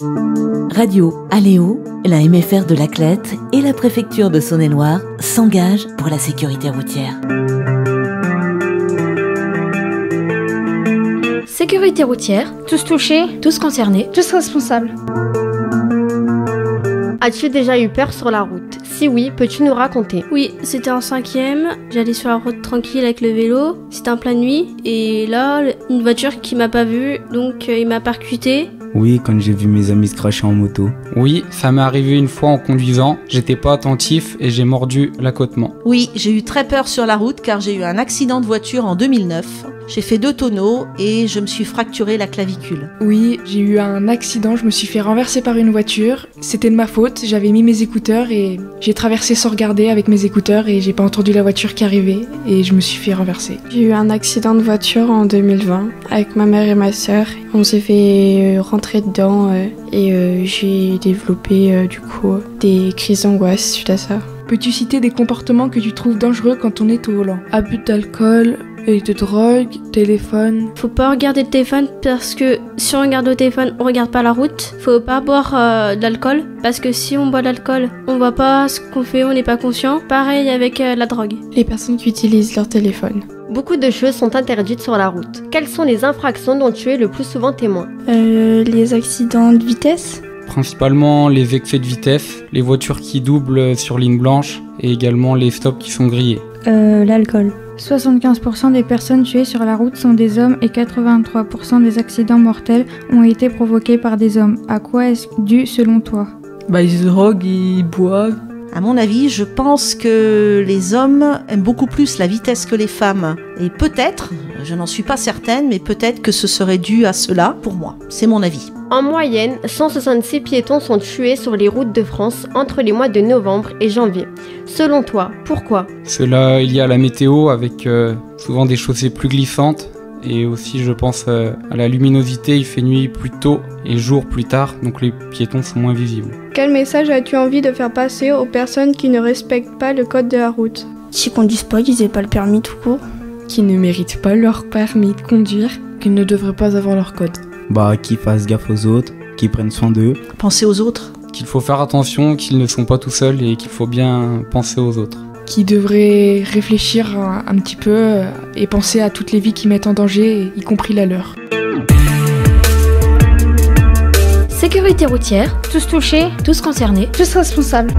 Radio Aléo, la MFR de Laclette et la préfecture de Saône-et-Loire s'engagent pour la sécurité routière. Sécurité routière, tous touchés, tous concernés, tous responsables. As-tu déjà eu peur sur la route? Si oui, peux-tu nous raconter? Oui, c'était en 5e, j'allais sur la route tranquille avec le vélo, c'était en pleine nuit, et là, une voiture qui m'a pas vue, donc il m'a percuté. Oui, quand j'ai vu mes amis se cracher en moto. Oui, ça m'est arrivé une fois en conduisant, j'étais pas attentif et j'ai mordu l'accotement. Oui, j'ai eu très peur sur la route car j'ai eu un accident de voiture en 2009. J'ai fait 2 tonneaux et je me suis fracturé la clavicule. Oui, j'ai eu un accident, je me suis fait renverser par une voiture. C'était de ma faute, j'avais mis mes écouteurs et j'ai traversé sans regarder avec mes écouteurs et j'ai pas entendu la voiture qui arrivait et je me suis fait renverser. J'ai eu un accident de voiture en 2020 avec ma mère et ma sœur. On s'est fait rentrer dedans et j'ai développé du coup des crises d'angoisse suite à ça. Peux-tu citer des comportements que tu trouves dangereux quand on est au volant? Abus d'alcool et de drogue, téléphone. Faut pas regarder le téléphone parce que si on regarde le téléphone, on regarde pas la route. Faut pas boire de l'alcool parce que si on boit de l'alcool, on voit pas ce qu'on fait, on n'est pas conscient. Pareil avec la drogue. Les personnes qui utilisent leur téléphone. Beaucoup de choses sont interdites sur la route. Quelles sont les infractions dont tu es le plus souvent témoin? Les accidents de vitesse. Principalement les excès de vitesse, les voitures qui doublent sur ligne blanche et également les stops qui sont grillés. L'alcool. 75% des personnes tuées sur la route sont des hommes et 83% des accidents mortels ont été provoqués par des hommes. À quoi est-ce dû selon toi? Ils se droguent, ils boivent. À mon avis, je pense que les hommes aiment beaucoup plus la vitesse que les femmes. Et peut-être, je n'en suis pas certaine, mais peut-être que ce serait dû à cela pour moi. C'est mon avis. En moyenne, 166 piétons sont tués sur les routes de France entre les mois de novembre et janvier. Selon toi, pourquoi? Cela est lié à la météo avec souvent des chaussées plus glissantes. Et aussi je pense à la luminosité, il fait nuit plus tôt et jour plus tard, donc les piétons sont moins visibles. Quel message as-tu envie de faire passer aux personnes qui ne respectent pas le code de la route? Qui conduisent pas, qu'ils aient pas le permis tout court. Qui ne méritent pas leur permis de conduire, qui ne devraient pas avoir leur code. Qu'ils fassent gaffe aux autres, qu'ils prennent soin d'eux. Penser aux autres. Qu'il faut faire attention, qu'ils ne sont pas tout seuls et qu'il faut bien penser aux autres. Qui devraient réfléchir un petit peu et penser à toutes les vies qui mettent en danger, y compris la leur. Sécurité routière, tous touchés, tous concernés, tous responsables.